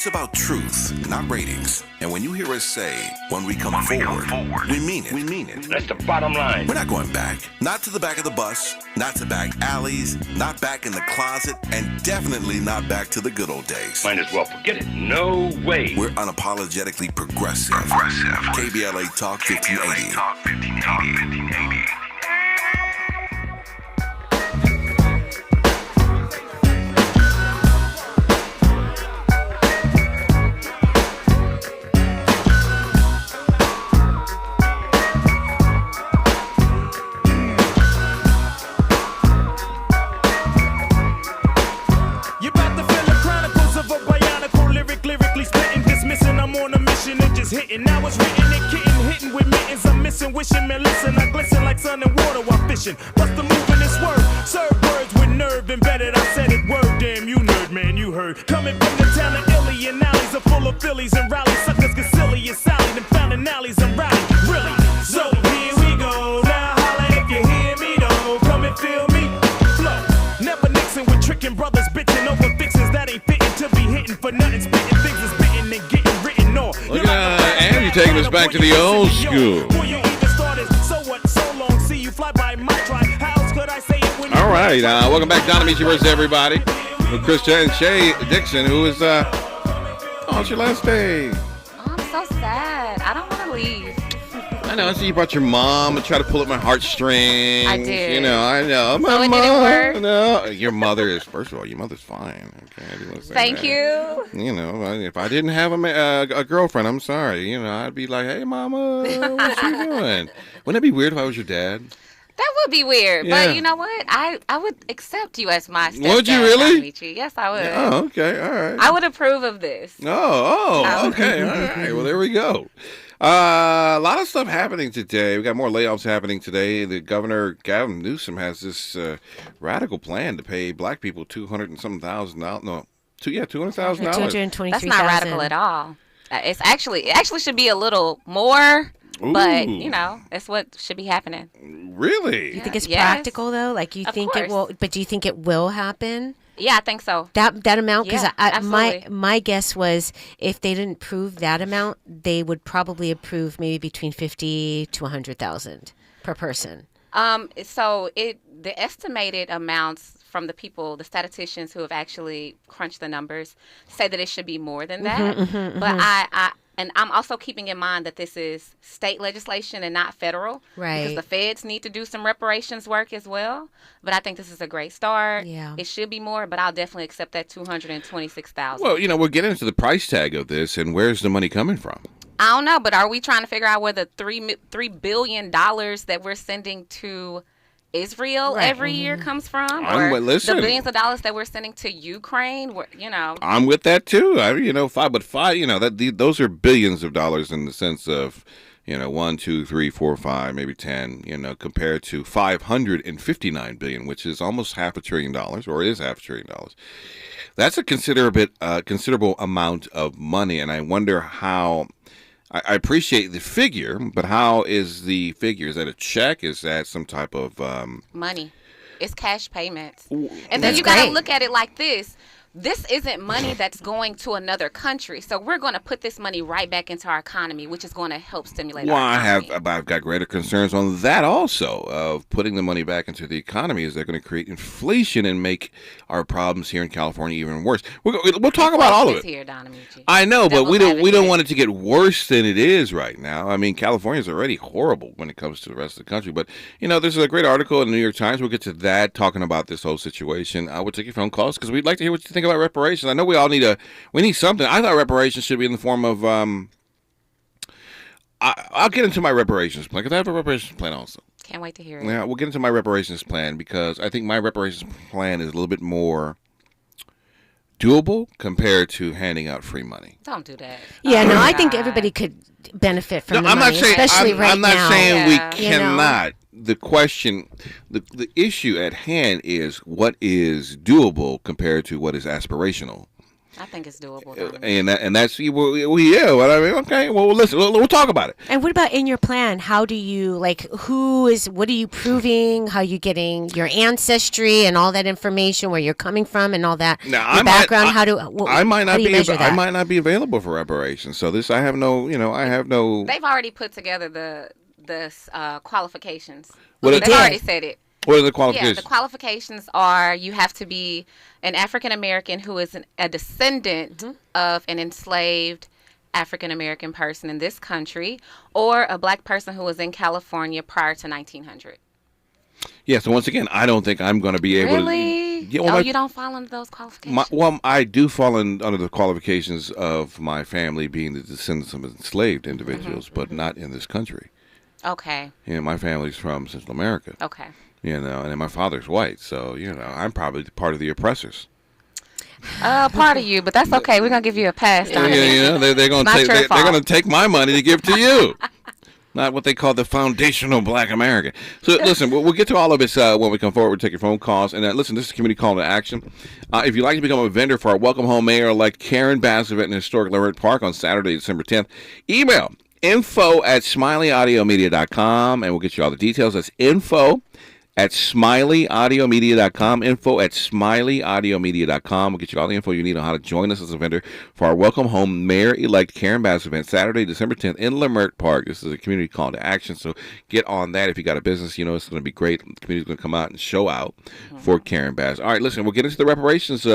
It's about truth, not ratings. And when you hear us say, when we come forward, we mean it. We mean it. That's the bottom line. We're not going back. Not to the back of the bus, not to back alleys, not back in the closet, and definitely not back to the good old days. Might as well forget it. No way. We're unapologetically progressive. KBLA Talk 1580. Hitting, now it's written and kitten, hitting with mittens. I'm missing, wishing, man, listen. I glisten like sun and water while fishing. Bust the move in this word, serve words with nerve embedded. I said it word, damn you nerd, man, you heard. Coming from the town of Illy and alleys are full of Phillies and rallies. Suckers get silly and Sally, them found in alleys and rally. Really? So here we go. Now holla if you hear me though. Come and feel me. Flow. Never Nixon with tricking brothers, bitching over fixins that ain't fitting to be hitting for nothing. Spitting things is bitten and getting written on. Look at Andy taking us back to the old school. All right, welcome back, Don Amiche versus everybody. With Krista and Shay Dixon, who is, oh, it's your last day. Oh, I'm so sad. I don't want to leave. I know, I see you brought your mom and try to pull at my heartstrings. I did. You know, I know. My so it mom, didn't work? No, your mother is, first of all, your mother's fine. Okay, I didn't want to say Thank that. you. You know, if I didn't have a girlfriend, I'm sorry. You know, I'd be like, hey, mama, what you doing? Wouldn't it be weird if I was your dad? That would be weird, Yeah. but you know what? I would accept you as my stepdad. Would you really? Amiche. Yes, I would. Oh, okay, all right. I would approve of this. Okay, all right. Well, there we go. A lot of stuff happening today. We got more layoffs happening today. The governor, Gavin Newsom, has this radical plan to pay black people $200,000 and something thousand. No, $200,000. That's not radical at all. It actually should be a little more. Ooh. But, you know, that's what should be happening. Really? You think it's Yes. practical, though? Like, you Of think course. it will, but do you think it will happen? Yeah, I think so. That amount? Because Yeah, absolutely. my guess was if they didn't approve that amount, they would probably approve maybe between 50 to 100,000 per person. So the estimated amounts from the people, the statisticians who have actually crunched the numbers, say that it should be more than that. But I'm also keeping in mind that this is state legislation and not federal. Right. Because the feds need to do some reparations work as well. But I think this is a great start. Yeah. It should be more, but I'll definitely accept that $226,000. Well, you know, we're getting into the price tag of this, and where's the money coming from? I don't know, but are we trying to figure out where the $3 billion that we're sending to Israel every year comes from? Or listen. the billions of dollars that we're sending to Ukraine? You know. I'm with that too. Those are billions of dollars in the sense of, 1, 2, 3, 4, 5, maybe 10, compared to $559 billion, which is almost $500 billion, or is $500 billion. That's a considerable amount of money, and I wonder how. I appreciate the figure, but how is the figure? Is that a check? Is that some type of Money. It's cash payments. Ooh, and then you got to look at it like this. This isn't money that's going to another country. So we're going to put this money right back into our economy, which is going to help stimulate our economy. I've got greater concerns on that also, of putting the money back into the economy. Is they're going to create inflation and make our problems here in California even worse. We'll talk about all of it. Here, Don Amiche. I know, but we don't advocate. want it to get worse than it is right now. I mean, California is already horrible when it comes to the rest of the country. But, there's a great article in the New York Times. We'll get to that, talking about this whole situation. We'll take your phone calls because we'd like to hear what you think about reparations. I know we all need something. I thought reparations should be in the form of, I'll get into my reparations plan because I have a reparations plan also. Can't wait to hear it. Yeah, we'll get into my reparations plan because I think my reparations plan is a little bit more doable compared to handing out free money. Don't do that. Yeah, Oh, I God. think everybody could benefit from the I'm money, not saying, especially right I'm now. not saying we Yeah. cannot. The question, the issue at hand is what is doable compared to what is aspirational. I think it's doable. Though. And that's yeah. Well, I mean, okay. Well, listen. We'll talk about it. And what about in your plan? How do you what are you proving? How are you getting your ancestry and all that information, where you're coming from and all that? Now, your background. I might not be. measure that? I might not be available for reparations. So I have no. I have no. They've already put together the qualifications. They've already said it. What are the qualifications? Yeah, the qualifications are you have to be an African American who is a descendant of an enslaved African American person in this country, or a black person who was in California prior to 1900. Yeah. So once again, I don't think I'm going to be able to. Really? Yeah, you don't fall under those qualifications? I do fall under the qualifications of my family being the descendants of enslaved individuals, but not in this country. Okay. My family's from Central America. Okay. And then my father's white, so I'm probably part of the oppressors. Part of you, but that's okay. We're gonna give you a pass. Yeah. They're gonna take my money to give to you. Not what they call the foundational Black American. So listen, we'll get to all of this when we come forward. We'll take your phone calls. And listen, this is a community call to action. If you'd like to become a vendor for our Welcome Home Mayor-elect Karen Bass event in historic Leimert Park on Saturday, December 10th, email info@smileyAudiomedia.com, and we'll get you all the details. That's info@smileyAudiomedia.com, info@smileyAudiomedia.com. We'll get you all the info you need on how to join us as a vendor for our Welcome Home Mayor-elect Karen Bass event, Saturday, December 10th in Leimert Park. This is a community call to action, so get on that. If you got a business, it's going to be great. The community's going to come out and show out for Karen Bass. All right, listen, we'll get into the reparations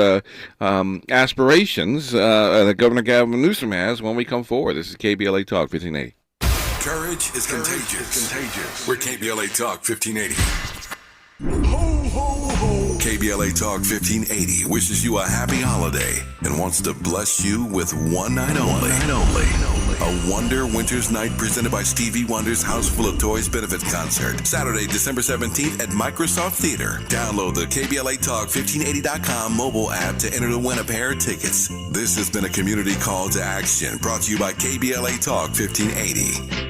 aspirations that Governor Gavin Newsom has when we come forward. This is KBLA Talk 1580. Courage is contagious. We're KBLA Talk 1580. KBLA Talk 1580 wishes you a happy holiday and wants to bless you with one night only. A Wonder Winter's Night presented by Stevie Wonder's House Full of Toys benefit concert. Saturday, December 17th at Microsoft Theater. Download the KBLA Talk 1580.com mobile app to enter to win a pair of tickets. This has been a community call to action brought to you by KBLA Talk 1580.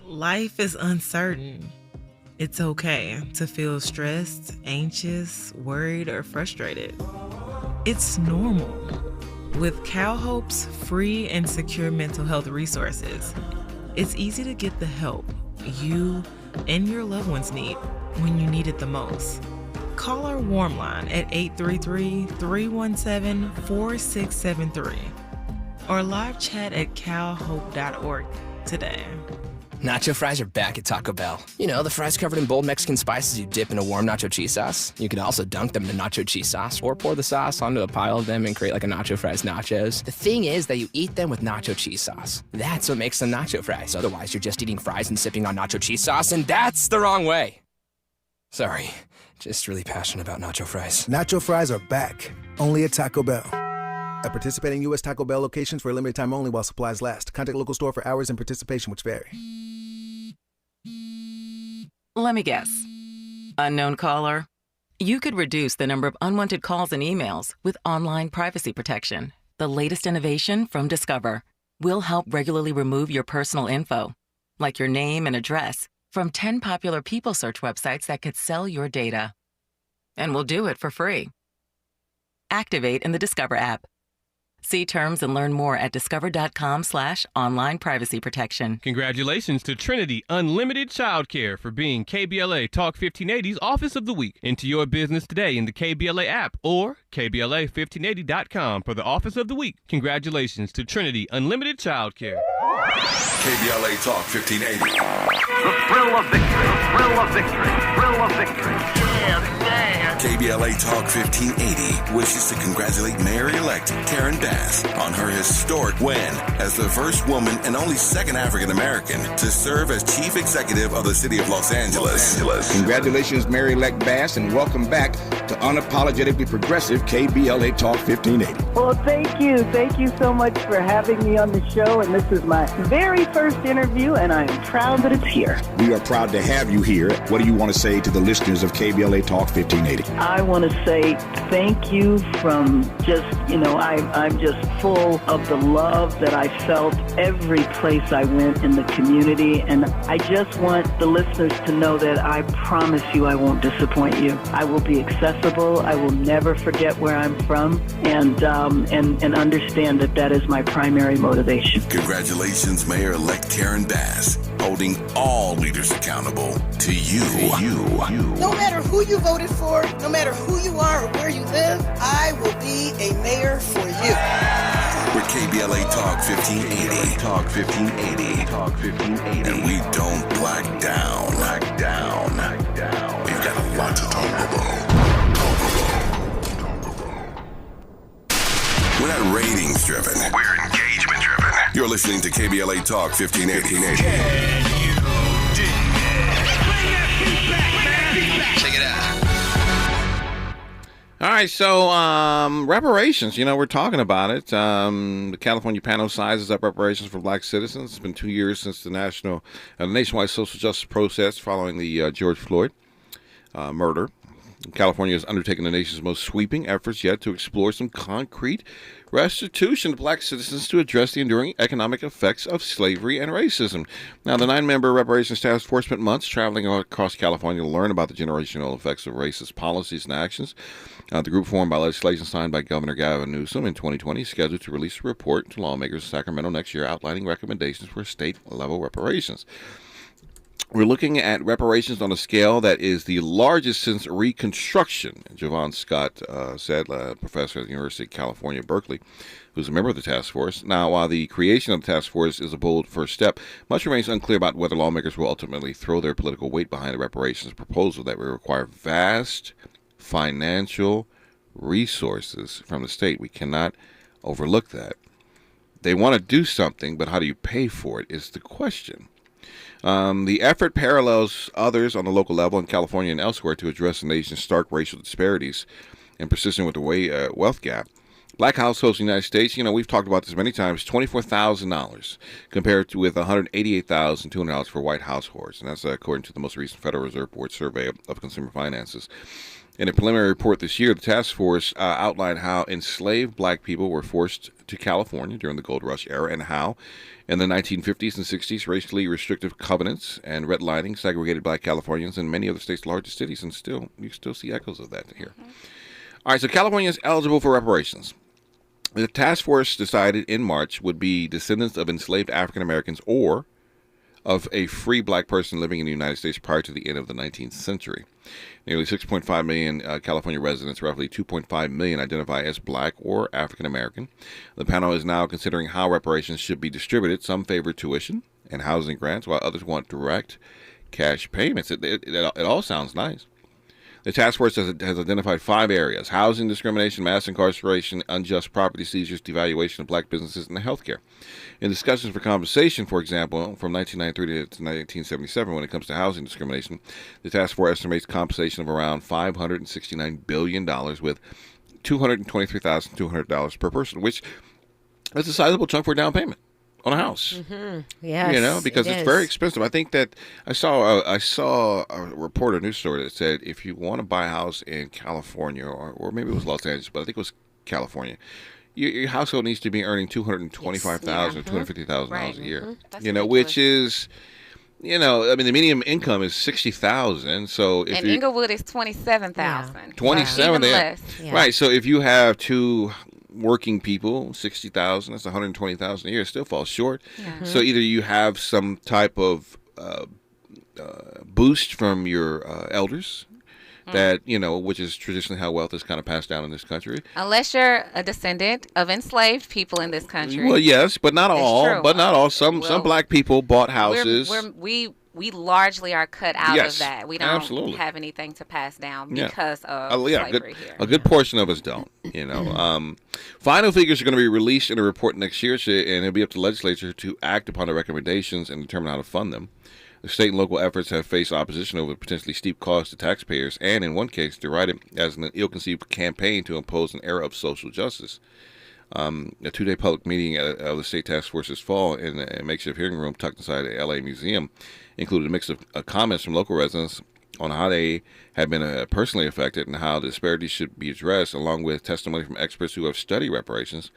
Life is uncertain. It's okay to feel stressed, anxious, worried, or frustrated. It's normal. With CalHope's free and secure mental health resources, it's easy to get the help you and your loved ones need when you need it the most. Call our warm line at 833-317-4673 or live chat at calhope.org today. Nacho fries are back at Taco Bell. You know, the fries covered in bold Mexican spices you dip in a warm nacho cheese sauce. You can also dunk them in nacho cheese sauce or pour the sauce onto a pile of them and create like a nacho fries nachos. The thing is that you eat them with nacho cheese sauce. That's what makes them nacho fries. Otherwise, you're just eating fries and sipping on nacho cheese sauce, and that's the wrong way. Sorry, just really passionate about nacho fries. Nacho fries are back, only at Taco Bell. At participating U.S. Taco Bell locations for a limited time only while supplies last. Contact local store for hours and participation which vary. Let me guess. Unknown caller? You could reduce the number of unwanted calls and emails with online privacy protection. The latest innovation from Discover will help regularly remove your personal info, like your name and address, from 10 popular people search websites that could sell your data. And we'll do it for free. Activate in the Discover app. See terms and learn more at discover.com/online privacy protection. Congratulations to Trinity Unlimited Childcare for being KBLA Talk 1580's Office of the Week. Into your business today in the KBLA app or KBLA1580.com for the Office of the Week. Congratulations to Trinity Unlimited Childcare. KBLA Talk 1580. The thrill of victory. The thrill of victory. Thrill of victory. KBLA Talk 1580 wishes to congratulate Mayor-elect Karen Bass on her historic win as the first woman and only second African American to serve as chief executive of the city of Los Angeles. Congratulations, Mayor-elect Bass, and welcome back to unapologetically progressive KBLA Talk 1580. Well, thank you. Thank you so much for having me on the show, and this is my very first interview, and I am proud that it's here. We are proud to have you here. What do you want to say to the listeners of KBLA Talk 1580? I want to say thank you from just, I'm just full of the love that I felt every place I went in the community. And I just want the listeners to know that I promise you I won't disappoint you. I will be accessible possible. I will never forget where I'm from, and understand that is my primary motivation. Congratulations, Mayor-elect Karen Bass, holding all leaders accountable to you. No matter who you voted for, no matter who you are or where you live, I will be a mayor for you. We're KBLA Talk 1580. Talk 1580. Talk 1580. And we don't black down. We've got a lot to talk about. We're not ratings driven. We're engagement driven. You're listening to KBLA Talk 1580. Check it out. All right, so reparations, we're talking about it. The California panel sizes up reparations for black citizens. It's been 2 years since the nationwide social justice protest following the George Floyd murder. California has undertaken the nation's most sweeping efforts yet to explore some concrete restitution to black citizens to address the enduring economic effects of slavery and racism. Now, the 9-member reparations task force spent months traveling across California to learn about the generational effects of racist policies and actions. The group, formed by legislation signed by Governor Gavin Newsom in 2020, is scheduled to release a report to lawmakers in Sacramento next year outlining recommendations for state-level reparations. We're looking at reparations on a scale that is the largest since Reconstruction, Javon Scott said, professor at the University of California, Berkeley, who's a member of the task force. Now, while the creation of the task force is a bold first step, much remains unclear about whether lawmakers will ultimately throw their political weight behind the reparations proposal that will require vast financial resources from the state. We cannot overlook that. They want to do something, but how do you pay for it is the question. The effort parallels others on the local level in California and elsewhere to address the nation's stark racial disparities and persistent with the wealth gap. Black households in the United States, we've talked about this many times, $24,000 compared to with $188,200 for white households. And that's according to the most recent Federal Reserve Board survey of consumer finances. In a preliminary report this year, the task force outlined how enslaved black people were forced to California during the Gold Rush era and how, in the 1950s and 60s, racially restrictive covenants and redlining segregated black Californians in many of the state's largest cities, and you still see echoes of that here. All right, so California is eligible for reparations. The task force decided in March would be descendants of enslaved African Americans or of a free black person living in the United States prior to the end of the 19th century. Nearly 6.5 million California residents, roughly 2.5 million, identify as black or African American. The panel is now considering how reparations should be distributed. Some favor tuition and housing grants, while others want direct cash payments. It all sounds nice. The task force has identified 5 areas: housing discrimination, mass incarceration, unjust property seizures, devaluation of black businesses, and healthcare. In discussions for compensation, for example, from 1993 to 1977, when it comes to housing discrimination, the task force estimates compensation of around $569 billion with $223,200 per person, which is a sizable chunk for a down payment on a house. Mm-hmm. Yes, because it's very expensive. I think that I saw a report, a news story that said if you want to buy a house in California, or maybe it was Los Angeles, but I think it was California, your household needs to be earning $225,000 or $250,000 a year. Which is, the median income is $60,000. So if Inglewood is $27,000. 27, less. Yeah. Right. So if you have 2 working people, $60,000, that's $120,000 a year. It still falls short. Mm-hmm. So either you have some type of boost from your elders, that which is traditionally how wealth is kind of passed down in this country. Unless you're a descendant of enslaved people in this country. Well, yes, but not all. True. But not all. Some black people bought houses. We largely are cut out of that. We don't absolutely have anything to pass down because of slavery here. A good portion of us don't. Final figures are going to be released in a report next year, and it'll be up to the legislature to act upon the recommendations and determine how to fund them. The state and local efforts have faced opposition over potentially steep costs to taxpayers, and in one case, derided as an ill-conceived campaign to impose an era of social justice. A 2-day public meeting of the state task force this fall in a makeshift hearing room tucked inside the LA Museum included a mix of comments from local residents on how they have been personally affected and how the disparities should be addressed, along with testimony from experts who have studied reparations.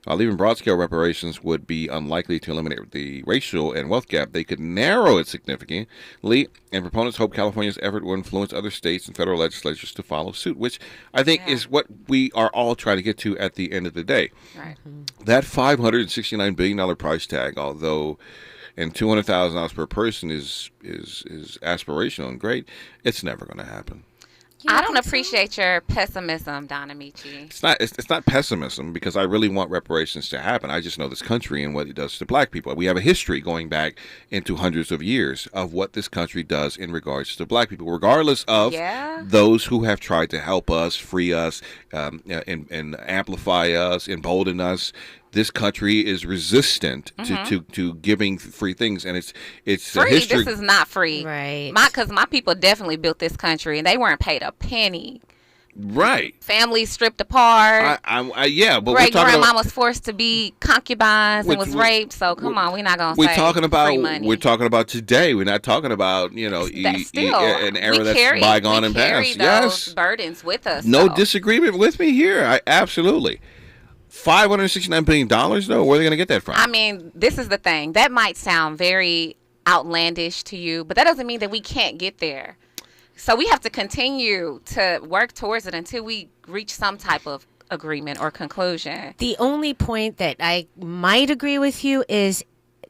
While even broad-scale reparations would be unlikely to eliminate the racial and wealth gap, they could narrow it significantly, and proponents hope California's effort will influence other states and federal legislatures to follow suit, which I think is what we are all trying to get to at the end of the day. Right. That $569 billion price tag, although and $200,000 per person is aspirational and great, it's never going to happen. I don't appreciate your pessimism, Don Amiche. It's not pessimism, because I really want reparations to happen. I just know this country and what it does to black people. We have a history going back into hundreds of years of what this country does in regards to black people, regardless of those who have tried to help us, free us, and amplify us, embolden us. This country is resistant to giving free things, and it's free. History. This is not free, right? Because my people definitely built this country, and they weren't paid a penny. Right. Families stripped apart. But great grandma was forced to be concubines and was raped. So come on, we're not gonna say free money. We're talking about today. We're not talking about an era that's bygone and past. We carry those burdens with us. No disagreement with me here. Absolutely. $569 billion, though? Where are they going to get that from? I mean, this is the thing. That might sound very outlandish to you, but that doesn't mean that we can't get there. So we have to continue to work towards it until we reach some type of agreement or conclusion. The only point that I might agree with you is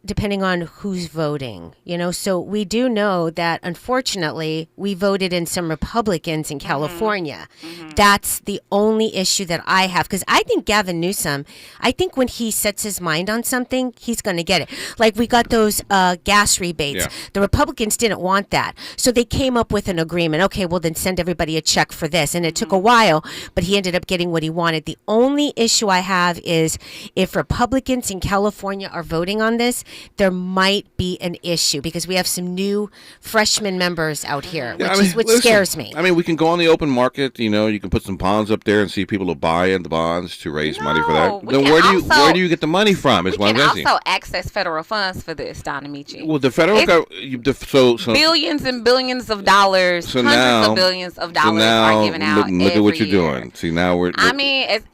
depending on who's voting, so we do know that unfortunately we voted in some Republicans in California. That's the only issue that I have, because I think Gavin Newsom, when he sets his mind on something, he's going to get it. Like we got those gas rebates. Yeah. The Republicans didn't want that. So they came up with an agreement. Okay, well then send everybody a check for this. And it took a while, but he ended up getting what he wanted. The only issue I have is if Republicans in California are voting on this, there might be an issue, because we have some new freshman members out here, which scares me. I mean, we can go on the open market. You can put some bonds up there and see people will buy in the bonds to raise money for that. Then where do you get the money from? Is what I'm asking. We can also access federal funds for this, Don Amiche. Well, the federal government, billions and billions of dollars, hundreds of billions of dollars are given out. Look at what you're doing. See, now we're.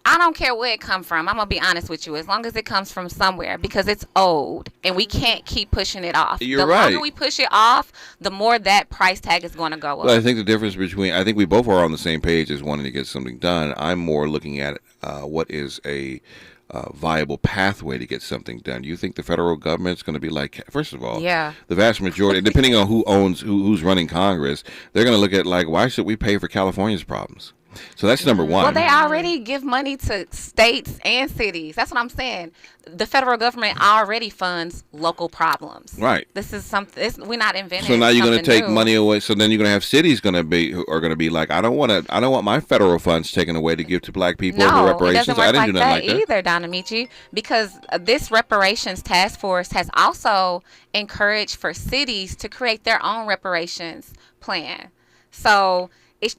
I don't care where it comes from. I'm gonna be honest with you. As long as it comes from somewhere, because it's old and we can't keep pushing it off. You're the right. longer we push it off, the more that price tag is going to go up. Well, I think the difference I think we both are on the same page as wanting to get something done. I'm more looking at what is a viable pathway to get something done. You think the federal government's going to be like, first of all, the vast majority, depending on who's running Congress, they're going to look at why should we pay for California's problems? So that's number one. Well, they already give money to states and cities. That's what I'm saying. The federal government already funds local problems. Right. This is something. We're not inventing. So now you're going to take new. money away. So then you're going to have cities who are going to be like, I don't want my federal funds taken away to give to black people no, over reparations. It doesn't work I didn't like do nothing that like that either, Don Amiche, because this reparations task force has also encouraged for cities to create their own reparations plan. So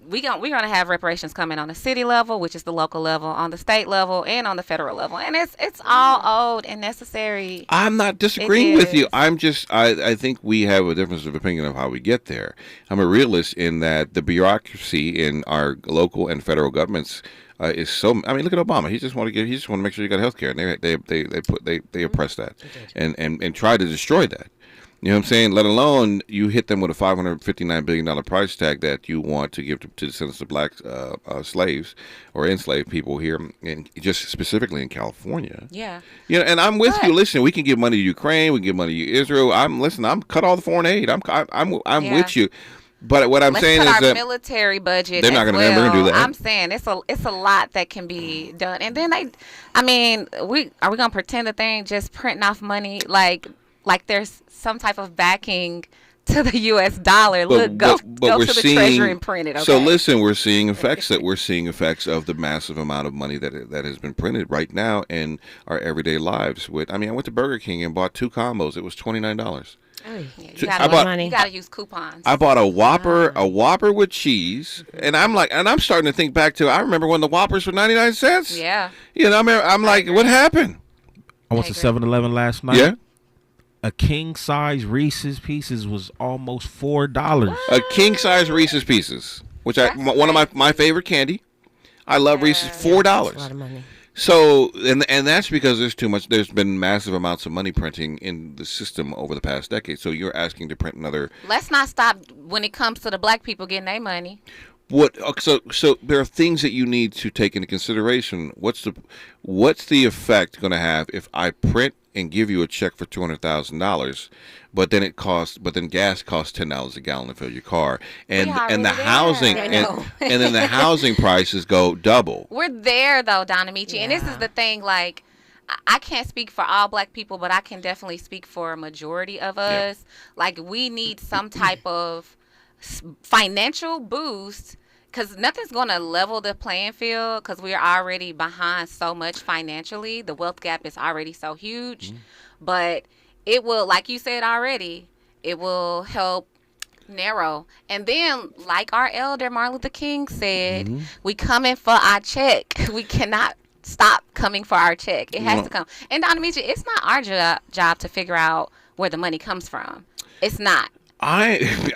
we're gonna have reparations coming on the city level, which is the local level, on the state level, and on the federal level, and it's all owed and necessary. I'm not disagreeing with you. I think we have a difference of opinion of how we get there. I'm a realist in that the bureaucracy in our local and federal governments is so. I mean, look at Obama. He just want to make sure you got health care, and they oppress that and try to destroy that. You know what I'm saying? Let alone you hit them with a $559 billion price tag that you want to give to descendants of black slaves or enslaved people here, and just specifically in California. Yeah. And I'm with you. Listen, we can give money to Ukraine. We can give money to Israel. I'm cut all the foreign aid. I'm with you. But what I'm saying is that our military budget. They're not going to do that. I'm saying it's a lot that can be done, and then are we going to pretend that they ain't just printing off money like there's some type of backing to the U.S. dollar. Go to the Treasury and print it. Okay? So listen, we're seeing effects of the massive amount of money that has been printed right now in our everyday lives. I went to Burger King and bought 2 combos. It was $29. You gotta use coupons. I bought a Whopper with cheese, and I'm starting to think back to. I remember when the Whoppers were 99 cents. Yeah. I'm like, what happened? I went to 7-Eleven last night. Yeah. a king size Reese's Pieces was almost $4. A king size Reese's Pieces, which one of my favorite candy. I love Reese's. $4. That's a lot of money. So, and that's because there's too much. There's been massive amounts of money printing in the system over the past decade. So you're asking to print another. Let's not stop when it comes to the black people getting their money. So there are things that you need to take into consideration. What's the effect going to have if I print and give you a check for $200,000, but then gas costs $10 a gallon to fill your car, and the housing and then the housing prices go double. We're there though, Don Amiche, and this is the thing. Like, I can't speak for all black people, but I can definitely speak for a majority of us. Like, we need some type of financial boost, because nothing's going to level the playing field, because we're already behind so much financially. The wealth gap is already so huge. But it will, like you said already, it will help narrow. And then, like our elder Martin Luther King said, we coming for our check. We cannot stop coming for our check. It has to come. And Don Amiche, it's not our job to figure out where the money comes from. It's not.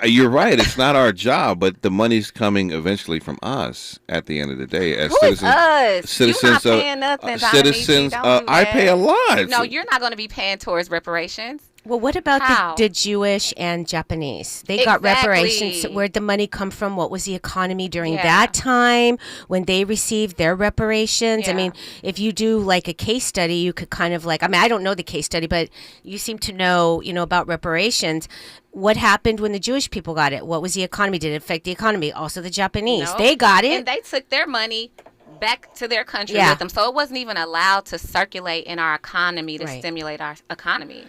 You're right. It's not our job, but the money's coming eventually from us. At the end of the day, as Who citizens, is us? citizens, You're not paying nothing, Don citizens. Amiche. Don't do I that. pay a lot. No, you're not going to be paying towards reparations. Well, what about the Jewish and Japanese? They got reparations. Where'd the money come from? What was the economy during that time when they received their reparations? I mean, if you do like a case study, you could kind of like, I mean, I don't know the case study, but you seem to know, about reparations. What happened when the Jewish people got it? What was the economy? Did it affect the economy? Also the Japanese. No. They got it. And they took their money back to their country with them. So it wasn't even allowed to circulate in our economy to stimulate our economy.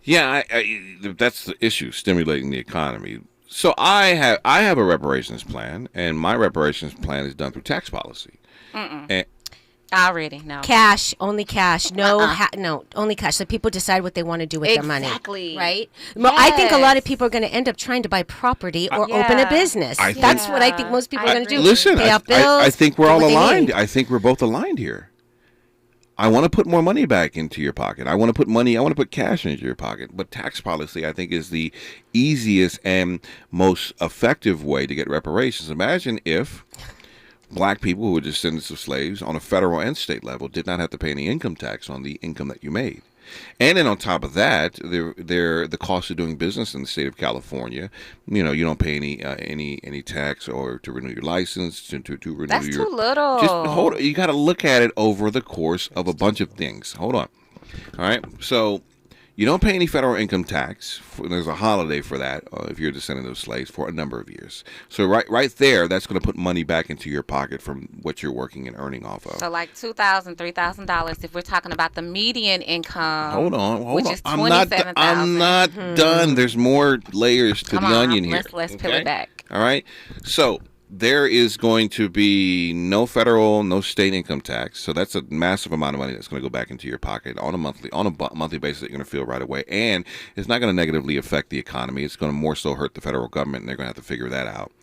Yeah, that's the issue, stimulating the economy. So I have a reparations plan, and my reparations plan is done through tax policy. And Already, no. Cash, only cash. No, no, only cash. So people decide what they want to do with their money. Exactly. Right? Well, I think a lot of people are going to end up trying to buy property or open a business. That's what I think most people are going to do. Listen, pay off bills, I think we're all do what they aligned. need. I think we're both aligned here. I want to put more money back into your pocket. I want to put cash into your pocket. But tax policy, I think, is the easiest and most effective way to get reparations. Imagine if black people who were descendants of slaves on a federal and state level did not have to pay any income tax on the income that you made. And then on top of that, the cost of doing business in the state of California, you don't pay any tax or to renew your license, to renew That's your... too little. Just hold on. You got to look at it over the course of a bunch of things. Hold on. All right. So you don't pay any federal income tax. There's a holiday for that if you're a descendant of slaves for a number of years. So right there, that's going to put money back into your pocket from what you're working and earning off of. So like $2,000, $3,000 if we're talking about the median income. Hold on. Which is $27,000. I'm not done. There's more layers to the onion here. Let's peel it back. All right. So there is going to be no federal, no state income tax. So that's a massive amount of money that's going to go back into your pocket on a monthly basis that you're going to feel right away. And it's not going to negatively affect the economy. It's going to more so hurt the federal government, and they're going to have to figure that out.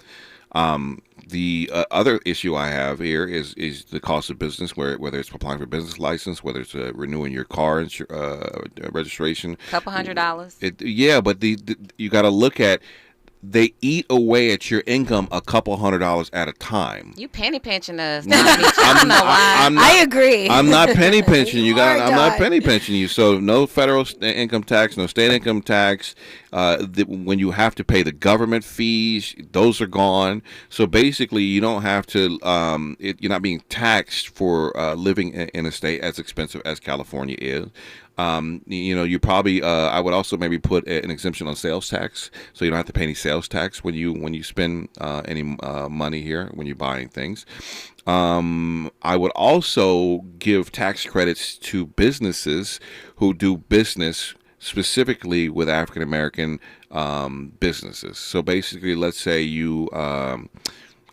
The other issue I have here is the cost of business, whether it's applying for a business license, whether it's renewing your car registration. Couple $100. But you got to look at, they eat away at your income a couple $100 at a time. You penny pinching us. I don't know why. I agree. I'm not penny pinching you. I'm not penny pinching you. So no federal income tax, no state income tax. When you have to pay the government fees, those are gone. So basically, you don't have to. You're not being taxed for living in a state as expensive as California is. You probably. I would also maybe put an exemption on sales tax, so you don't have to pay any sales tax when you spend any money here when you're buying things. I would also give tax credits to businesses who do business specifically with African American businesses. So basically, let's say you.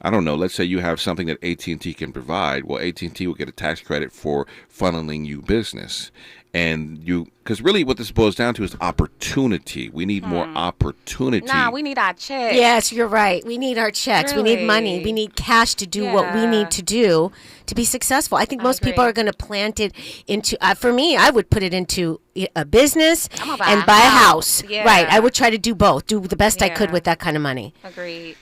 I don't know, let's say you have something that AT&T can provide. Well, AT&T will get a tax credit for funneling you business. And because really what this boils down to is opportunity. We need more opportunity. Nah, we need our checks. Yes, you're right. We need our checks. Really? We need money. We need cash to do what we need to do to be successful. I think most people are going to plant it into, for me, I would put it into a business and buy a house. Yeah. Right. I would try to do both, do the best I could with that kind of money. Agreed.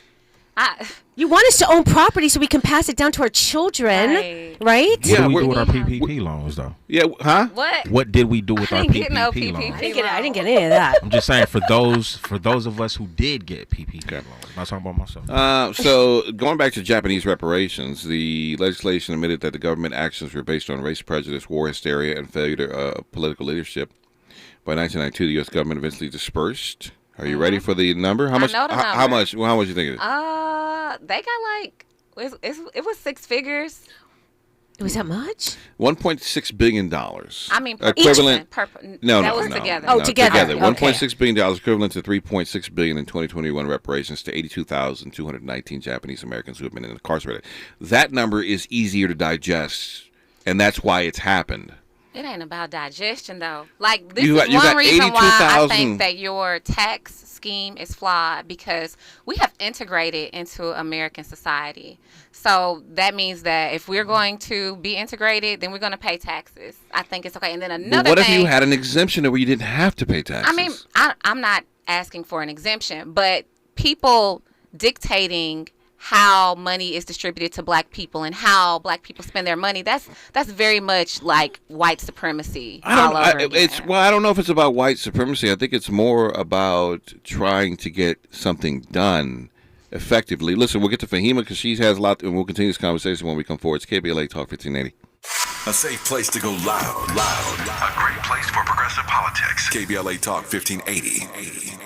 You want us to own property so we can pass it down to our children, right? What did we do with our PPP loans, though? Yeah, huh? What did we do with our PPP loans? I didn't get any of that. I'm just saying for those of us who did get PPP loans. I'm not talking about myself. So going back to Japanese reparations, the legislation admitted that the government actions were based on race prejudice, war hysteria, and failure of political leadership. By 1992, the U.S. government eventually dispersed. Are you ready for the number? How much? I know the number. How much? Well, how much do you think it is? They got like it was six figures. It was that much? $1.6 billion. I mean, equivalent. No, that was together. Oh, together. $1.6 billion, equivalent to $3.6 billion in 2021 reparations to 82,219 Japanese Americans who have been incarcerated. That number is easier to digest, and that's why it's happened. It ain't about digestion, though. Like, this is one reason why I think that your tax scheme is flawed, because we have integrated into American society. So that means that if we're going to be integrated, then we're going to pay taxes. I think it's okay. And then another What thing, if you had an exemption where you didn't have to pay taxes? I mean, I'm not asking for an exemption, but people dictating how money is distributed to black people and how black people spend their money, that's very much like white supremacy all over again. I don't know if it's about white supremacy. I think it's more about trying to get something done effectively. Listen, we'll get to Fahima because she has a lot, and we'll continue this conversation when we come forward. It's KBLA Talk 1580. A safe place to go loud. A great place for progressive politics. KBLA Talk 1580.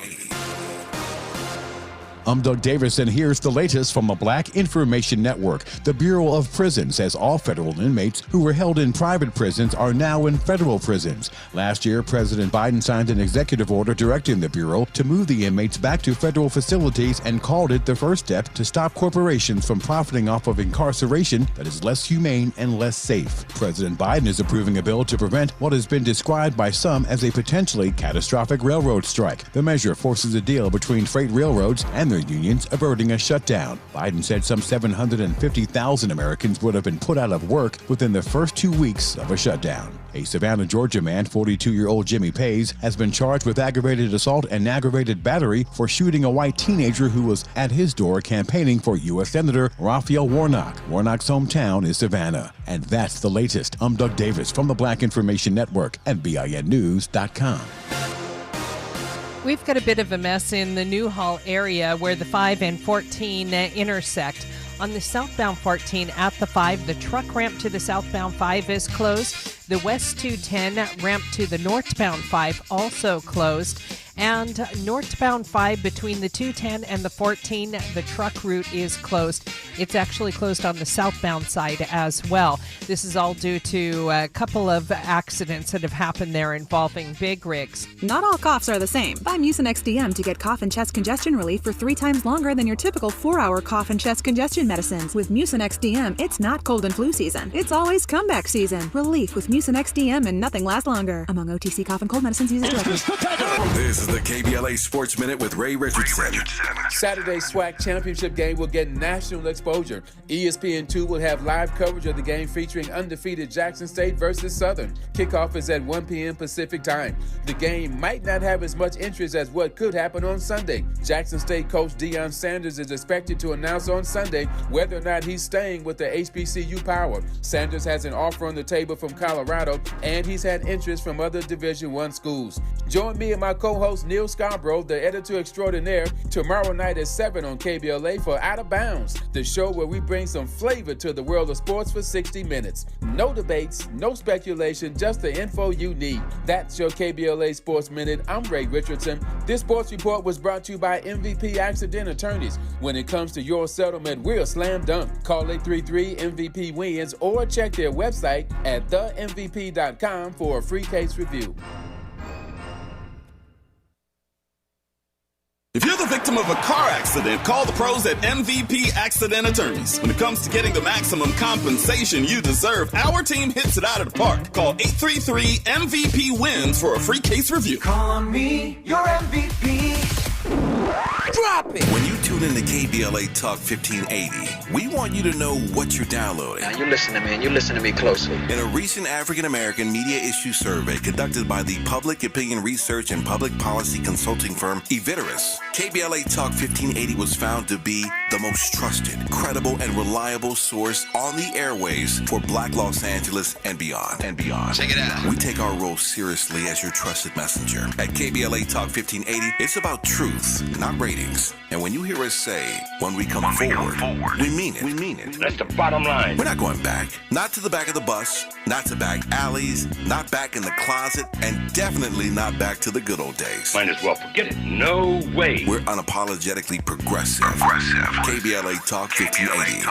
I'm Doug Davis, and here's the latest from the Black Information Network. The Bureau of Prisons says all federal inmates who were held in private prisons are now in federal prisons. Last year, President Biden signed an executive order directing the Bureau to move the inmates back to federal facilities and called it the first step to stop corporations from profiting off of incarceration that is less humane and less safe. President Biden is approving a bill to prevent what has been described by some as a potentially catastrophic railroad strike. The measure forces a deal between freight railroads and their unions, averting a shutdown. Biden said some 750,000 Americans would have been put out of work within the first 2 weeks of a shutdown. A Savannah, Georgia man, 42-year-old Jimmy Pays, has been charged with aggravated assault and aggravated battery for shooting a white teenager who was at his door campaigning for U.S. Senator Raphael Warnock. Warnock's hometown is Savannah. And that's the latest. I'm Doug Davis from the Black Information Network at BINnews.com. We've got a bit of a mess in the Newhall area where the 5 and 14 intersect. On the southbound 14 at the 5, the truck ramp to the southbound 5 is closed. The west 210 ramp to the northbound 5 also closed. And northbound 5 between the 210 and the 14, the truck route is closed. It's actually closed on the southbound side as well. This is all due to a couple of accidents that have happened there involving big rigs. Not all coughs are the same. Buy Mucinex DM to get cough and chest congestion relief for 3 times longer than your typical 4-hour cough and chest congestion medicines. With Mucinex DM, it's not cold and flu season. It's always comeback season. Relief with Mucinex DM, and nothing lasts longer. Among OTC cough and cold medicines, use it directly. This is the KBLA Sports Minute with Ray Richardson. Saturday's SWAC championship game will get national exposure. ESPN2 will have live coverage of the game featuring undefeated Jackson State versus Southern. Kickoff is at 1 p.m. Pacific time. The game might not have as much interest as what could happen on Sunday. Jackson State coach Deion Sanders is expected to announce on Sunday whether or not he's staying with the HBCU Power. Sanders has an offer on the table from Colorado, and he's had interest from other Division I schools. Join me and my co-host Neil Scarborough, the editor extraordinaire, tomorrow night at 7 on KBLA for Out of Bounds, the show where we bring some flavor to the world of sports for 60 minutes. No debates, no speculation, just the info you need. That's your KBLA Sports Minute. I'm Ray Richardson. This sports report was brought to you by MVP Accident Attorneys. When it comes to your settlement, we're a slam dunk. Call 833-MVP-WINS or check their website at themvp.com for a free case review. If you're the victim victim of a car accident, call the pros at MVP Accident Attorneys. When it comes to getting the maximum compensation you deserve, our team hits it out of the park. Call 833-MVP-WINS for a free case review. Call on me, your MVP. Drop it! When you tune in to KBLA Talk 1580, we want you to know what you're downloading. Now you listen to me, and you listen to me closely. In a recent African-American media issue survey conducted by the Public Opinion Research and Public Policy Consulting firm Eviteris, KBLA Talk 1580 was found to be the most trusted, credible, and reliable source on the airwaves for Black Los Angeles and beyond. Check it out. We take our role seriously as your trusted messenger. At KBLA Talk 1580, it's about truth, not ratings. And when you hear us say, when we come forward, we mean it. That's the bottom line. We're not going back. Not to the back of the bus, not to back alleys, not back in the closet, and definitely not back to the good old days. Might as well forget it. No way. We're unapologetically progressive. KBLA Talk 1580.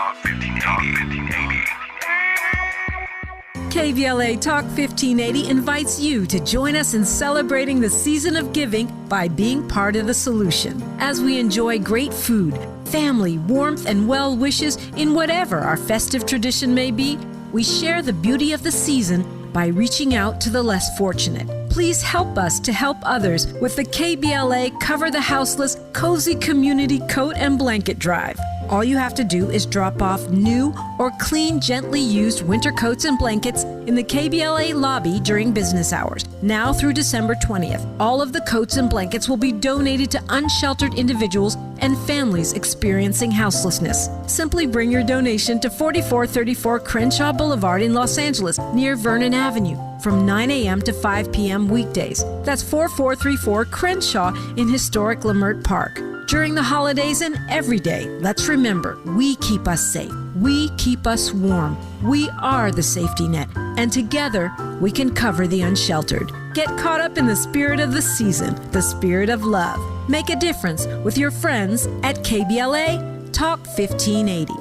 KBLA Talk 1580 invites you to join us in celebrating the season of giving by being part of the solution. As we enjoy great food, family, warmth, and well wishes in whatever our festive tradition may be, we share the beauty of the season by reaching out to the less fortunate. Please help us to help others with the KBLA Cover the Houseless Cozy Community Coat and Blanket Drive. All you have to do is drop off new or clean, gently used winter coats and blankets in the KBLA lobby during business hours, now through December 20th. All of the coats and blankets will be donated to unsheltered individuals and families experiencing houselessness. Simply bring your donation to 4434 Crenshaw Boulevard in Los Angeles, near Vernon Avenue, from 9 a.m. to 5 p.m. weekdays. That's 4434 Crenshaw in historic Leimert Park. During the holidays and every day, let's remember, we keep us safe. We keep us warm. We are the safety net. And together, we can cover the unsheltered. Get caught up in the spirit of the season, the spirit of love. Make a difference with your friends at KBLA Talk 1580.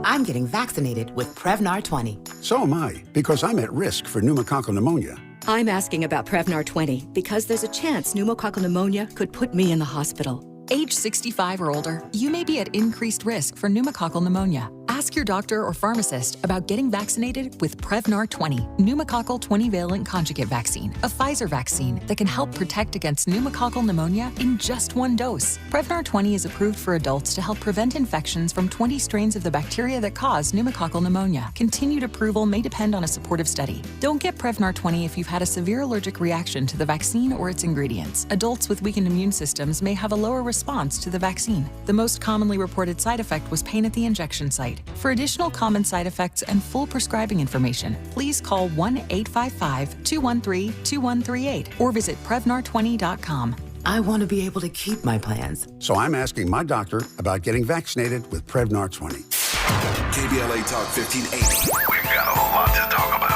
I'm getting vaccinated with Prevnar 20. So am I, because I'm at risk for pneumococcal pneumonia. I'm asking about Prevnar 20 because there's a chance pneumococcal pneumonia could put me in the hospital. Age 65 or older, you may be at increased risk for pneumococcal pneumonia. Ask your doctor or pharmacist about getting vaccinated with Prevnar 20, pneumococcal 20-valent conjugate vaccine, a Pfizer vaccine that can help protect against pneumococcal pneumonia in just one dose. Prevnar 20 is approved for adults to help prevent infections from 20 strains of the bacteria that cause pneumococcal pneumonia. Continued approval may depend on a supportive study. Don't get Prevnar 20 if you've had a severe allergic reaction to the vaccine or its ingredients. Adults with weakened immune systems may have a lower response to the vaccine. The most commonly reported side effect was pain at the injection site. For additional common side effects and full prescribing information, please call 1-855-213-2138 or visit Prevnar20.com. I want to be able to keep my plans. So I'm asking my doctor about getting vaccinated with Prevnar 20. KBLA Talk 1580. We've got a whole lot to talk about.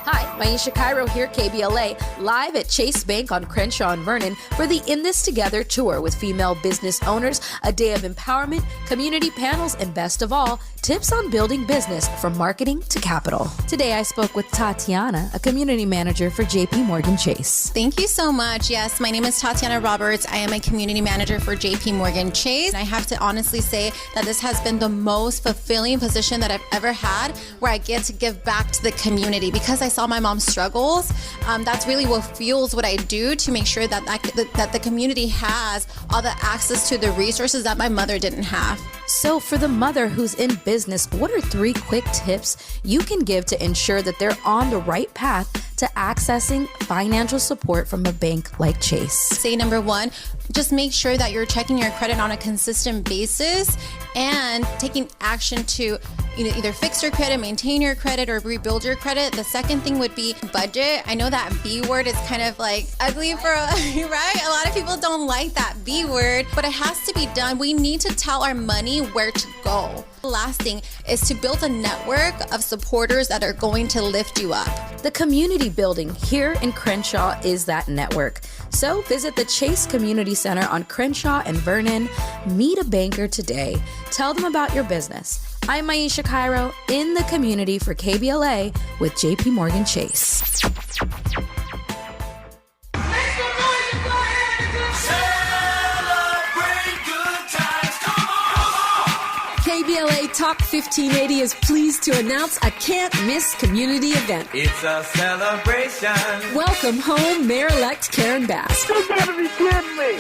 Hi, Maisha Cairo here, KBLA, live at Chase Bank on Crenshaw and Vernon for the In This Together tour with female business owners, a day of empowerment, community panels, and best of all, tips on building business from marketing to capital. Today I spoke with Tatiana, a community manager for JP Morgan Chase. Thank you so much. Yes, my name is Tatiana Roberts. I am a community manager for JP Morgan Chase. I have to honestly say that this has been the most fulfilling position that I've ever had, where I get to give back to the community because I saw my mom's struggles. That's really what fuels what I do to make sure that the community has all the access to the resources that my mother didn't have. So for the mother who's in business, what are 3 quick tips you can give to ensure that they're on the right path to accessing financial support from a bank like Chase? Say number 1, just make sure that you're checking your credit on a consistent basis and taking action to either fix your credit, maintain your credit, or rebuild your credit. The second thing would be budget. I know that B word is kind of like ugly for, right? A lot of people don't like that B word, but it has to be done. We need to tell our money where to go. The last thing is to build a network of supporters that are going to lift you up. The community building here in Crenshaw is that network. So visit the Chase Community Center on Crenshaw and Vernon. Meet a banker today. Tell them about your business. I'm Maisha Cairo in the community for KBLA with JP Morgan Chase. Make some noise, Talk 1580 is pleased to announce a can't-miss community event. It's a celebration. Welcome home, Mayor-elect Karen Bass. You gotta be kidding me.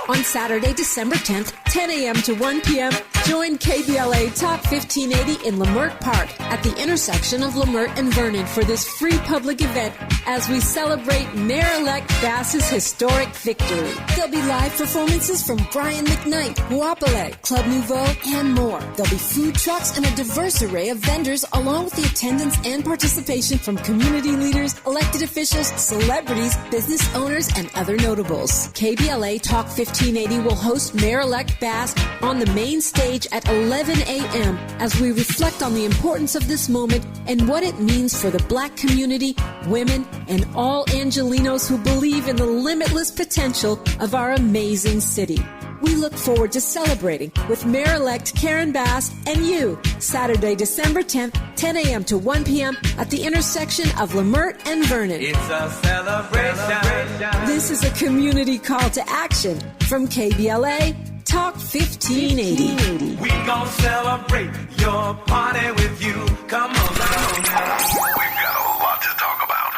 On Saturday, December 10th, 10 a.m. to 1 p.m., join KBLA Talk 1580 in Leimert Park at the intersection of Leimert and Vernon for this free public event as we celebrate Mayor-elect Bass's historic victory. There'll be live performances from Brian McKnight, Wapale, Club Nouveau, and more. There'll be food trucks and a diverse array of vendors, along with the attendance and participation from community leaders, elected officials, celebrities, business owners, and other notables. KBLA Talk 1580 will host Mayor-elect Bass on the main stage at 11 a.m. as we reflect on the importance of this moment and what it means for the Black community, women, and all Angelinos who believe in the limitless potential of our amazing city. We look forward to celebrating with Mayor-elect Karen Bass and you, Saturday, December 10th, 10 a.m. to 1 p.m. at the intersection of Leimert and Vernon. It's a celebration. This is a community call to action from KBLA Talk 1580. We gon' celebrate your party with you. Come on, come on now. We've got a lot to talk about.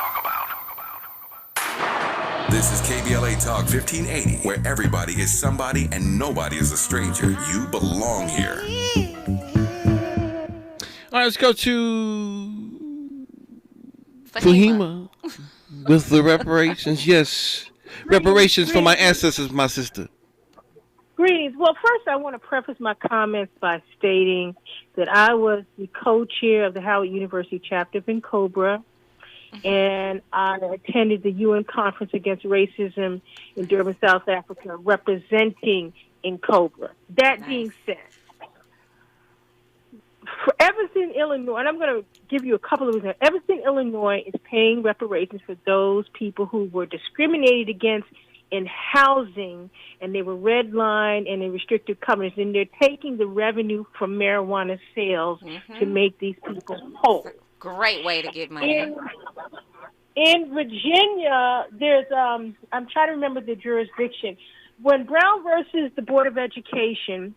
This is KBLA Talk 1580, where everybody is somebody and nobody is a stranger. You belong here. All right, let's go to Fahima with the reparations. Yes, reparations for my ancestors, my sister. Greetings. Well, first, I want to preface my comments by stating that I was the co-chair of the Howard University chapter of Cobra, and I attended the UN Conference Against Racism in Durban, South Africa, representing Cobra. That being said, for Evanston, Illinois, and I'm going to give you a couple of reasons. Evanston, Illinois is paying reparations for those people who were discriminated against in housing, and they were redlined and in restricted covenants, and they're taking the revenue from marijuana sales to make these people whole. Great way to get money. In Virginia, there's I'm trying to remember the jurisdiction. When Brown versus the Board of Education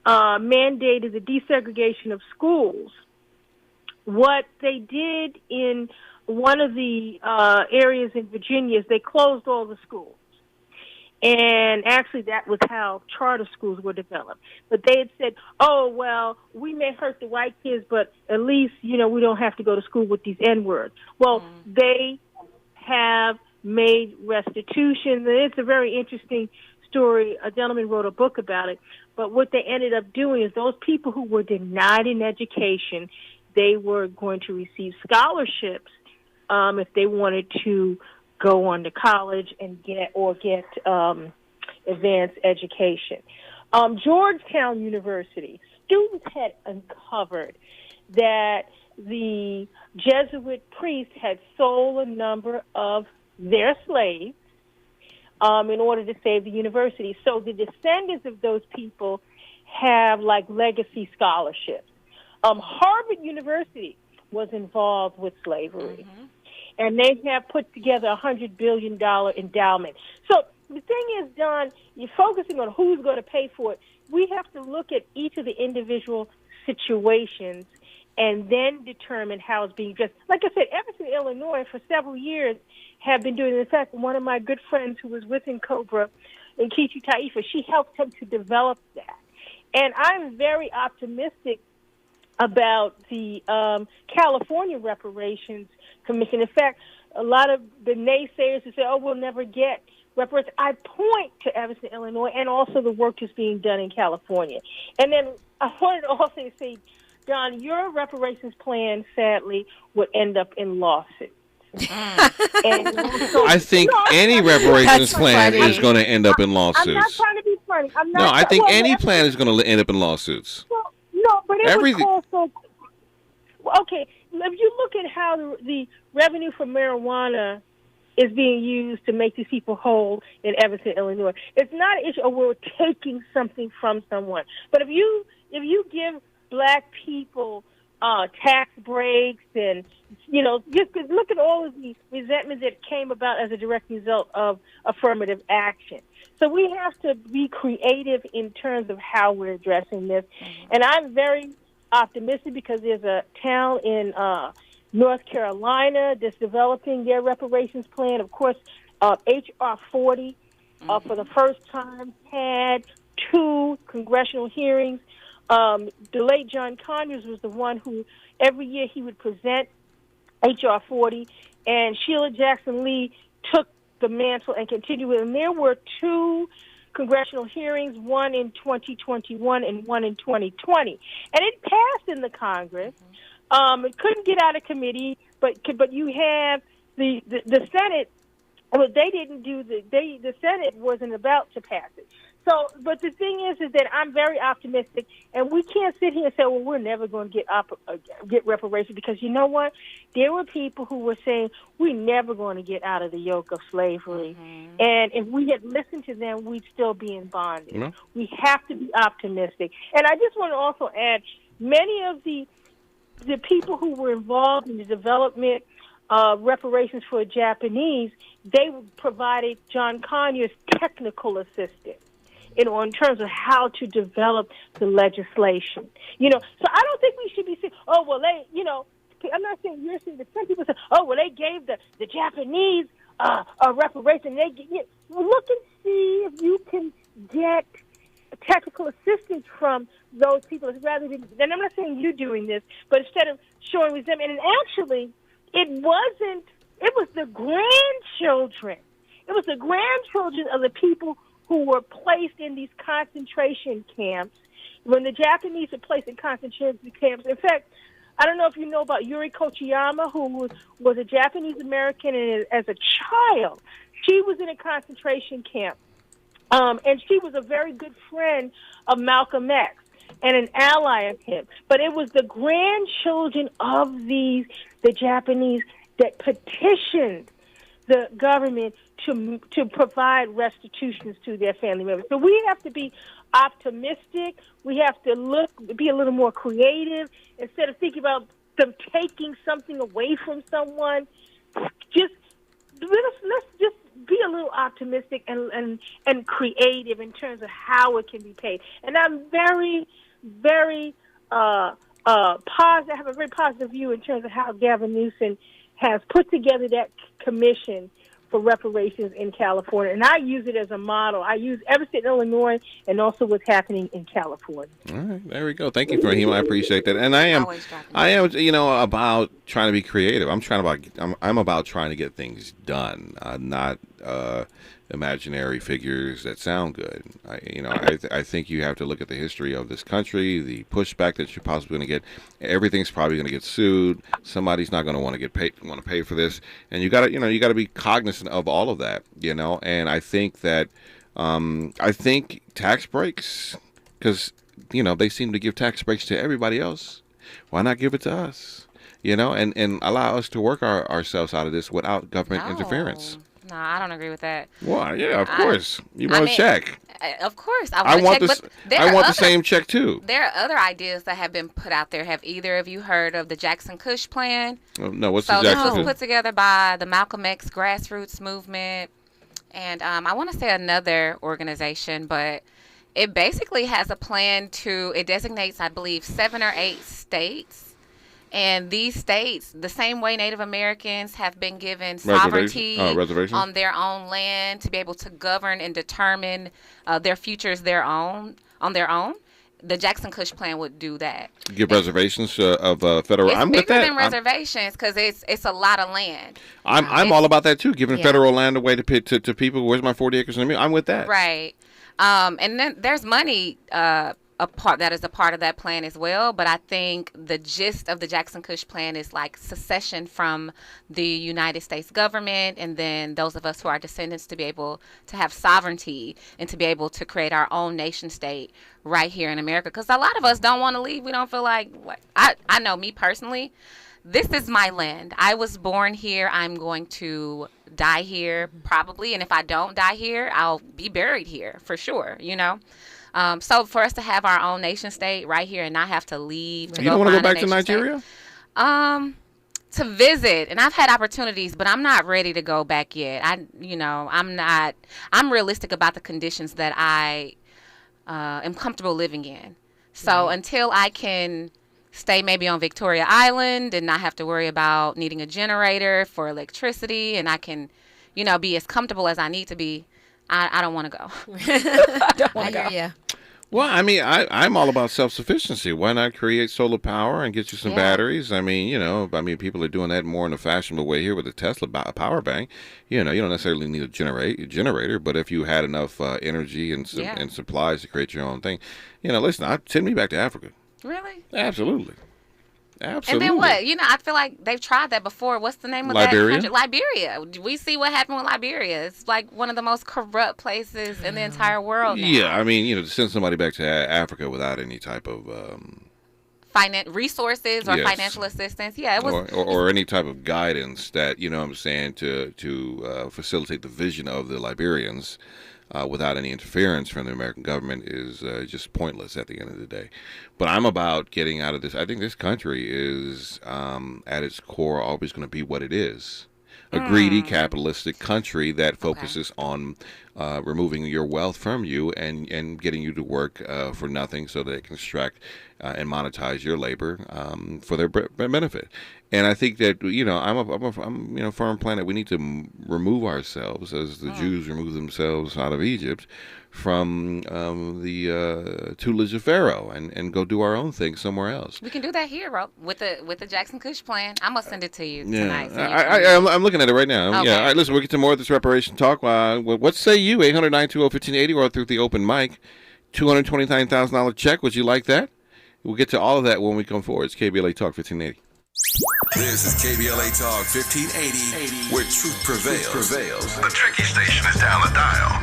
mandated the desegregation of schools, what they did in one of the areas in Virginia is they closed all the schools. And actually, that was how charter schools were developed. But they had said, oh, well, we may hurt the white kids, but at least, we don't have to go to school with these N-words. Well, they have made restitution. It's a very interesting story. A gentleman wrote a book about it. But what they ended up doing is those people who were denied an education, they were going to receive scholarships if they wanted to go on to college and get advanced education. Georgetown University, students had uncovered that the Jesuit priests had sold a number of their slaves in order to save the university. So the descendants of those people have like legacy scholarships. Harvard University was involved with slavery. And they have put together a $100 billion endowment. So the thing is, Don, you're focusing on who's going to pay for it. We have to look at each of the individual situations and then determine how it's being addressed. Like I said, Evanston, Illinois, for several years have been doing it. In fact, one of my good friends who was within Cobra, Nkechi Taifa, she helped him to develop that. And I'm very optimistic about the California Reparations Commission. In fact, a lot of the naysayers who say, oh, we'll never get reparations, I point to Evanston, Illinois, and also the work that's being done in California. And then I wanted to also say, Don, your reparations plan, sadly, would end up in lawsuits. I think any reparations plan is going to end up in lawsuits. I'm not trying to be funny. I think any plan is going to end up in lawsuits. Well, no, but it was also... Okay, if you look at how the revenue from marijuana is being used to make these people whole in Evanston, Illinois, it's not an issue of we're taking something from someone. But if you give black people tax breaks and just look at all of the resentment that came about as a direct result of affirmative action. So we have to be creative in terms of how we're addressing this. And I'm very optimistic because there's a town in North Carolina that's developing their reparations plan. Of course, H.R. 40 for the first time had 2 congressional hearings. The late John Conyers was the one who every year he would present H.R. 40, and Sheila Jackson Lee took the mantle and continued it. And there were 2 congressional hearings, one in 2021 and one in 2020. And it passed in the Congress. It couldn't get out of committee, but you have the Senate. Well, they didn't do the Senate wasn't about to pass it. So, but the thing is that I'm very optimistic, and we can't sit here and say, well, we're never going to get reparations, because you know what? There were people who were saying we're never going to get out of the yoke of slavery, and if we had listened to them, we'd still be in bondage. We have to be optimistic. And I just want to also add, many of the people who were involved in the development of reparations for Japanese, they provided John Conyers technical assistance in terms of how to develop the legislation. So I don't think we should be saying, oh, well, I'm not saying you're saying, but some people say, oh, well, they gave the Japanese a reparation. Look and see if you can get technical assistance from those people, rather than, and I'm not saying you doing this, but instead of showing resentment. And actually, it was the grandchildren. It was the grandchildren of the people who were placed in these concentration camps. When the Japanese were placed in concentration camps, in fact, I don't know if you know about Yuri Kochiyama, who was a Japanese American, and as a child, she was in a concentration camp. And she was a very good friend of Malcolm X and an ally of him. But it was the grandchildren of the Japanese that petitioned the government to provide restitutions to their family members. So we have to be optimistic. We have to be a little more creative. Instead of thinking about them taking something away from someone, let's just be a little optimistic and creative in terms of how it can be paid. And I'm very, very positive. I have a very positive view in terms of how Gavin Newsom has put together that commission for reparations in California, and I use it as a model. I use Everett, Illinois, and also what's happening in California. All right, there we go. Thank you, Fahim. I appreciate that. And I am, about trying to be creative. I'm about trying to get things done, not imaginary figures that sound good. I think you have to look at the history of this country, the pushback that you're possibly going to get. Everything's probably going to get sued. Somebody's not going to want to pay for this, and you got to be cognizant of all of that. And I think that tax breaks, because they seem to give tax breaks to everybody else. Why not give it to us? And allow us to work ourselves out of this without government interference. No, I don't agree with that. Well, yeah, of course. You want a check. Of course. I want a check. I want the same check, too. There are other ideas that have been put out there. Have either of you heard of the Jackson Cush plan? No, what's the Jackson Cush? So this was put together by the Malcolm X grassroots movement. And I want to say another organization, but it basically has a plan it designates, I believe, 7 or 8 states. And these states, the same way Native Americans have been given sovereignty on their own land to be able to govern and determine their futures on their own, the Jackson Cush plan would do that. Give reservations of federal. It's I'm bigger with that. than reservations because it's a lot of land. I'm all about that too. Giving federal land away to people. Where's my 40 acres? I'm with that. Right. And then there's money. That is a part of that plan as well, but I think the gist of the Jackson Cush plan is like secession from the United States government, and then those of us who are descendants to be able to have sovereignty and to be able to create our own nation state right here in America. Because a lot of us don't want to leave. We don't feel like I know me personally. This is my land. I was born here. I'm going to die here probably, and if I don't die here, I'll be buried here for sure. So for us to have our own nation state right here and not have to leave to you don't want to go back to Nigeria? to visit, and I've had opportunities, but I'm not ready to go back yet. I'm realistic about the conditions that I am comfortable living in. So until I can stay maybe on Victoria Island and not have to worry about needing a generator for electricity, and I can, be as comfortable as I need to be, I don't want to go. I don't want to go. Yeah. Well, I mean, I'm all about self-sufficiency. Why not create solar power and get you some batteries? I mean, people are doing that more in a fashionable way here with the Tesla power bank. You don't necessarily need a generator, but if you had enough energy and supplies to create your own thing, listen, send me back to Africa. Really? Absolutely. And then what? I feel like they've tried that before. What's the name of that country? Liberia. We see what happened with Liberia. It's like one of the most corrupt places in the entire world now. Yeah, I mean, to send somebody back to Africa without any type of resources or financial assistance. Yeah, it was or any type of guidance that, I'm saying, to facilitate the vision of the Liberians. Without any interference from the American government is just pointless at the end of the day. But I'm about getting out of this. I think this country is, at its core, always going to be what it is. A greedy, capitalistic country that focuses on removing your wealth from you and getting you to work for nothing so that it can extract and monetize your labor for their benefit. And I think that, I'm a firm planet. We need to remove ourselves, as the Jews removed themselves out of Egypt, from the tutelage of Pharaoh and go do our own thing somewhere else. We can do that here, Rob, with the Jackson Kush plan. I'm going to send it to you tonight. So I'm looking at it right now. Okay. Yeah. All right, listen, we'll get to more of this reparation talk. What say you? 800-920-1580 or through the open mic. $229,000 check. Would you like that? We'll get to all of that when we come forward. It's KBLA Talk 1580. This is KBLA Talk 1580, where truth prevails. The tricky station is down the dial.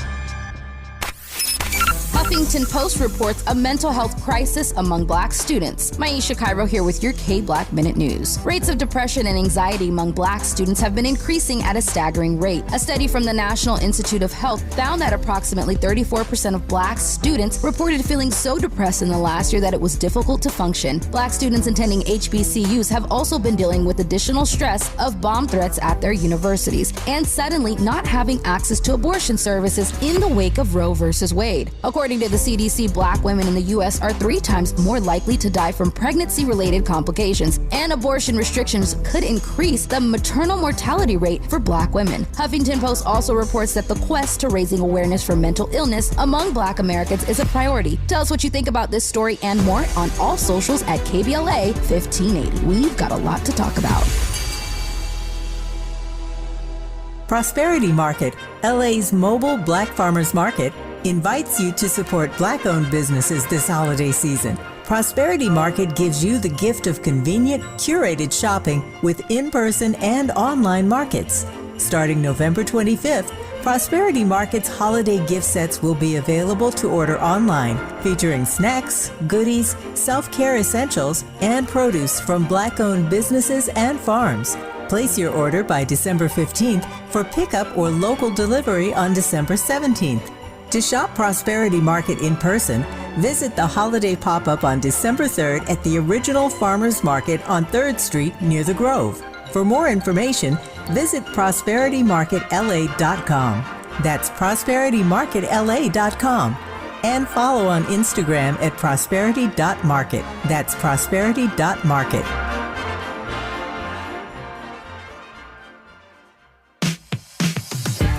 Huffington Post reports a mental health crisis among Black students. Maisha Cairo here with your K-Black Minute News. Rates of depression and anxiety among Black students have been increasing at a staggering rate. A study from the National Institute of Health found that approximately 34% of Black students reported feeling so depressed in the last year that it was difficult to function. Black students attending HBCUs have also been dealing with additional stress of bomb threats at their universities and suddenly not having access to abortion services in the wake of Roe versus Wade. According to the CDC, Black women in the U.S. are 3 times more likely to die from pregnancy-related complications, and abortion restrictions could increase the maternal mortality rate for Black women. Huffington Post also reports that the quest to raising awareness for mental illness among Black Americans is a priority. Tell us what you think about this story and more on all socials at KBLA 1580. We've got a lot to talk about. Prosperity Market, LA's mobile Black farmers market, invites you to support Black-owned businesses this holiday season. Prosperity Market gives you the gift of convenient, curated shopping with in-person and online markets. Starting November 25th, Prosperity Market's holiday gift sets will be available to order online, featuring snacks, goodies, self-care essentials, and produce from Black-owned businesses and farms. Place your order by December 15th for pickup or local delivery on December 17th. To shop Prosperity Market in person, visit the holiday pop-up on December 3rd at the original Farmers Market on 3rd Street near the Grove. For more information, visit prosperitymarketla.com. That's prosperitymarketla.com. And follow on Instagram at prosperity.market. That's prosperity.market.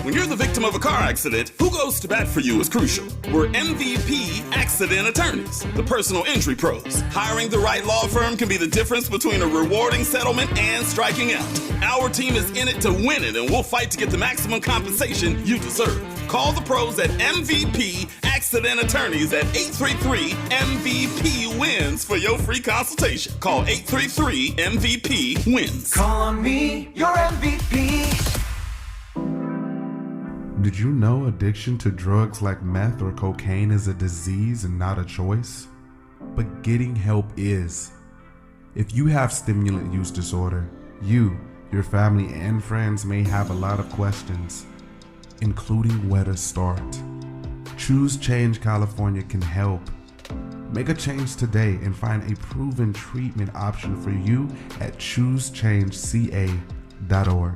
When you're the victim of a car accident, who goes to bat for you is crucial. We're MVP Accident Attorneys, the personal injury pros. Hiring the right law firm can be the difference between a rewarding settlement and striking out. Our team is in it to win it, and we'll fight to get the maximum compensation you deserve. Call the pros at MVP Accident Attorneys at 833-MVP-WINS for your free consultation. Call 833-MVP-WINS. Call on me, your MVP. Did you know addiction to drugs like meth or cocaine is a disease and not a choice? But getting help is. If you have stimulant use disorder, you, your family, and friends may have a lot of questions, including where to start. Choose Change California can help. Make a change today and find a proven treatment option for you at choosechangeca.org.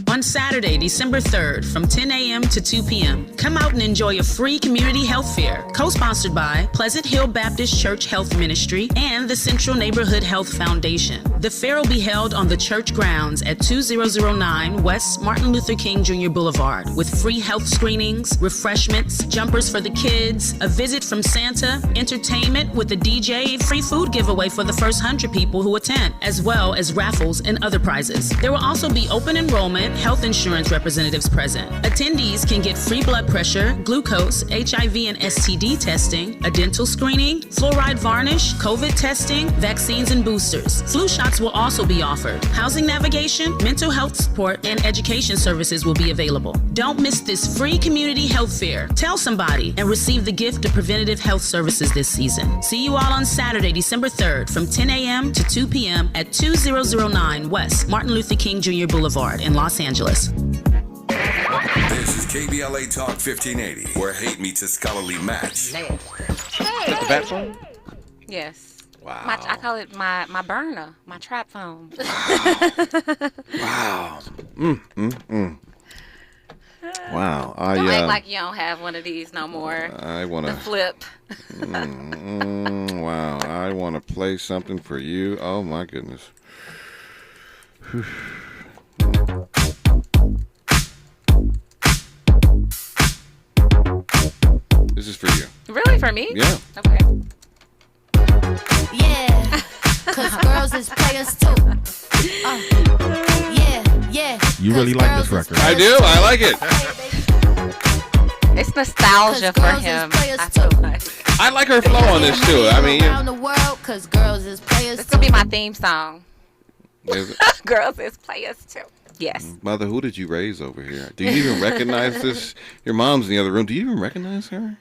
On Saturday, December 3rd, from 10 a.m. to 2 p.m., come out and enjoy a free community health fair, co-sponsored by Pleasant Hill Baptist Church Health Ministry and the Central Neighborhood Health Foundation. The fair will be held on the church grounds at 2009 West Martin Luther King Jr. Boulevard, with free health screenings, refreshments, jumpers for the kids, a visit from Santa, entertainment with a DJ, free food giveaway for the first 100 people who attend, as well as raffles and other prizes. There will also be open enrollment, health insurance representatives present. Attendees can get free blood pressure, glucose, HIV and STD testing, a dental screening, fluoride varnish, COVID testing, vaccines and boosters. Flu shots will also be offered. Housing navigation, mental health support, and education services will be available. Don't miss this free community health fair. Tell somebody and receive the gift of preventative health services this season. See you all on Saturday, December 3rd from 10 a.m. to 2 p.m. at 2009 West Martin Luther King Jr. Boulevard in Los Angeles. This is KBLA Talk 1580, where hate meets a scholarly match. Is that the bat phone? Yes. Wow. I call it my burner, my trap phone. Wow. Wow. Don't act like you don't have one of these no more. I want to. The flip. Wow. I want to play something for you. Oh, my goodness. Whew. This is for you. Really, for me? Yeah. Okay. Yeah, cause girls is players too. Yeah. You really like this record? I do. I like it. It's nostalgia for him. I feel like. I like her flow on this too. I mean, around the world, cause girls is players This will be my theme song. is it? Girls is players too. Yes. Mother, who did you raise over here? Do you even recognize this? Your mom's in the other room. Do you even recognize her?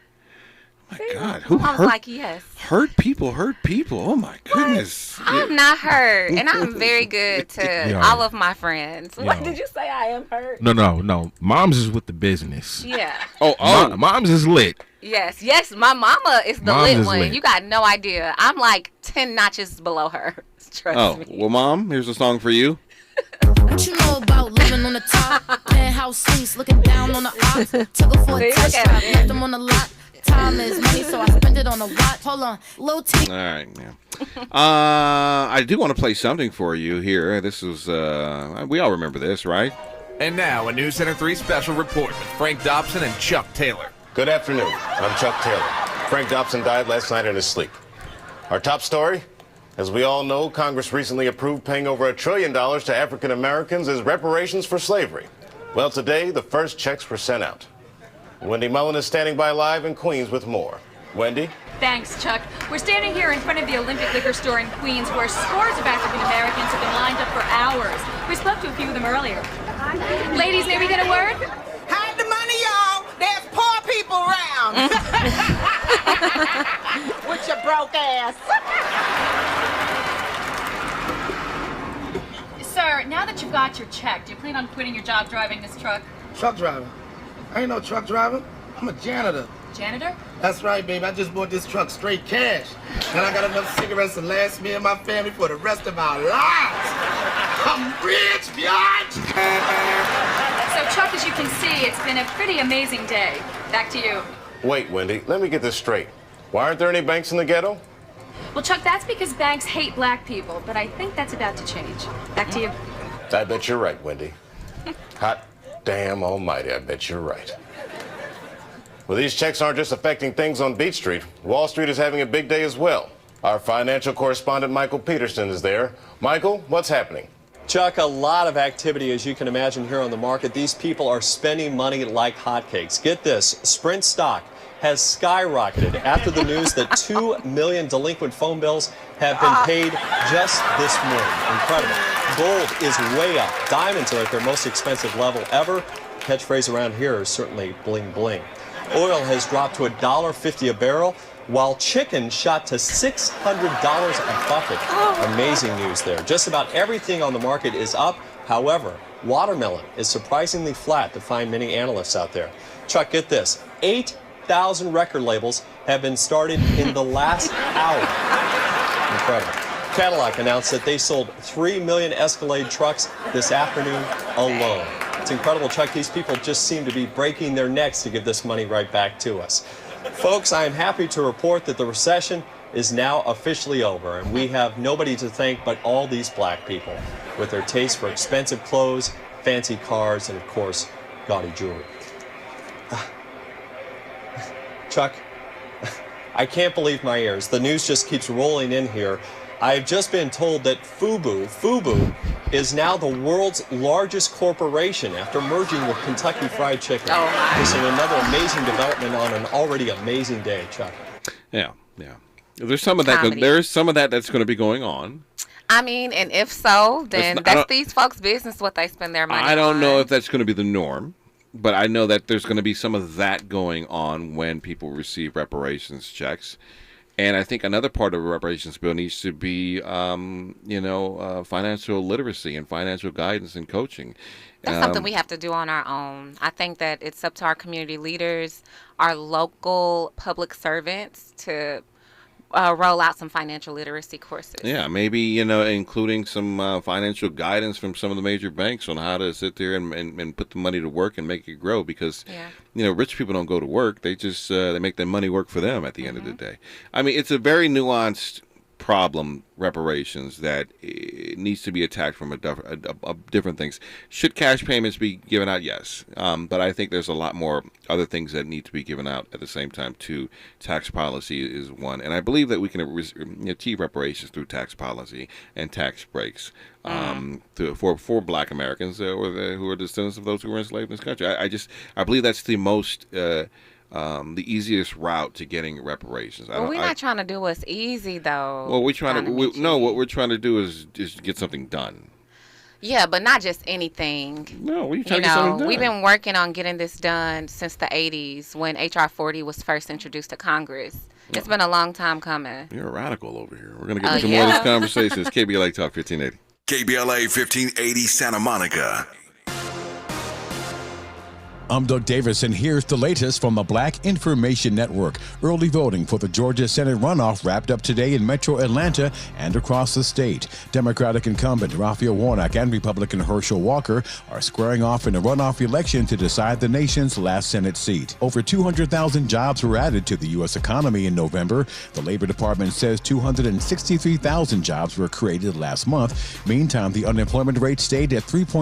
Oh my God, who I was hurt? like, yes. Hurt people. Oh my goodness. I'm not hurt, and I'm very good to all of my friends. What did you say? I am hurt? No. Mom's is with the business. Yeah. Oh. Mom's is lit. Yes. My mama is the Mom's lit is one. lit. You got no idea. I'm like 10 notches below her. Trust me. Well, Mom, here's a song for you. What you know about living on the top? Penthouse suites, looking down on the ops. Took her for a test drive, left them on the lot. Time is money, so I spend it on a watch. Hold on, low T. All right, yeah. I do want to play something for you here. This is, we all remember this, right? And now, a News Center 3 special report with Frank Dobson and Chuck Taylor. Good afternoon. I'm Chuck Taylor. Frank Dobson died last night in his sleep. Our top story? As we all know, Congress recently approved paying over $1 trillion to African Americans as reparations for slavery. Well, today, the first checks were sent out. Wendy Mullen is standing by live in Queens with more. Wendy? Thanks, Chuck. We're standing here in front of the Olympic Liquor Store in Queens, where scores of African Americans have been lined up for hours. We spoke to a few of them earlier. Ladies, may we get a word? Hide the money, y'all. There's poor people around. With your broke ass. Sir, now that you've got your check, do you plan on quitting your job driving this truck? Truck driver? I ain't no truck driver. I'm a janitor. Janitor? That's right, baby. I just bought this truck straight cash. And I got enough cigarettes to last me and my family for the rest of our lives. I'm rich, biatch! So, Chuck, as you can see, it's been a pretty amazing day. Back to you. Wait, Wendy, let me get this straight. Why aren't there any banks in the ghetto? Well, Chuck, that's because banks hate black people, but I think that's about to change. Back to you. I bet you're right, Wendy. Hot damn almighty, I bet you're right. Well, these checks aren't just affecting things on Beach Street. Wall Street is having a big day as well. Our financial correspondent, Michael Peterson, is there. Michael, what's happening? Chuck, a lot of activity, as you can imagine, here on the market. These people are spending money like hotcakes. Get this, Sprint stock has skyrocketed after the news that 2 million delinquent phone bills have been paid just this morning. Incredible. Gold is way up. Diamonds are at their most expensive level ever. Catchphrase around here is certainly bling bling. Oil has dropped to $1.50 a barrel, while chicken shot to $600 a bucket. Amazing news there. Just about everything on the market is up. However, watermelon is surprisingly flat to find many analysts out there. Chuck, get this. 8 100,000 record labels have been started in the last hour. Incredible. Cadillac announced that they sold 3 million Escalade trucks this afternoon alone. It's incredible, Chuck. These people just seem to be breaking their necks to give this money right back to us. Folks, I am happy to report that the recession is now officially over, and we have nobody to thank but all these black people with their taste for expensive clothes, fancy cars, and of course, gaudy jewelry. Chuck, I can't believe my ears. The news just keeps rolling in here. I've just been told that Fubu is now the world's largest corporation after merging with Kentucky Fried Chicken. Oh, this is another amazing development on an already amazing day, Chuck. Yeah. There's some of that. Comedy. There's some of that that's going to be going on. I mean, and if so, then that's these folks' business what they spend their money on. I don't know if that's going to be the norm, but I know that there's going to be some of that going on when people receive reparations checks. And I think another part of the reparations bill needs to be, financial literacy and financial guidance and coaching. That's something we have to do on our own. I think that it's up to our community leaders, our local public servants to roll out some financial literacy courses. Yeah, maybe, including some financial guidance from some of the major banks on how to sit there and put the money to work and make it grow because, rich people don't go to work. They just they make their money work for them at the end of the day. I mean, it's a very nuanced problem, reparations, that it needs to be attacked from different things. Should cash payments be given out? Yes. But I think there's a lot more other things that need to be given out at the same time too. Tax policy is one. And I believe that we can achieve reparations through tax policy and tax breaks for black Americans who are descendants of those who were enslaved in this country. I believe that's the most the easiest route to getting reparations. Well, we're not trying to do what's easy, though. Well, what we're trying to do is just get something done. Yeah, but not just anything. No, we're trying to get something done. We've been working on getting this done since the 80s when H.R. 40 was first introduced to Congress. It's been a long time coming. You're a radical over here. We're going to get into more of this conversation. It's KBLA Talk 1580. KBLA 1580 Santa Monica. I'm Doug Davis, and here's the latest from the Black Information Network. Early voting for the Georgia Senate runoff wrapped up today in Metro Atlanta and across the state. Democratic incumbent Raphael Warnock and Republican Herschel Walker are squaring off in a runoff election to decide the nation's last Senate seat. Over 200,000 jobs were added to the U.S. economy in November. The Labor Department says 263,000 jobs were created last month. Meantime, the unemployment rate stayed at 3.6%.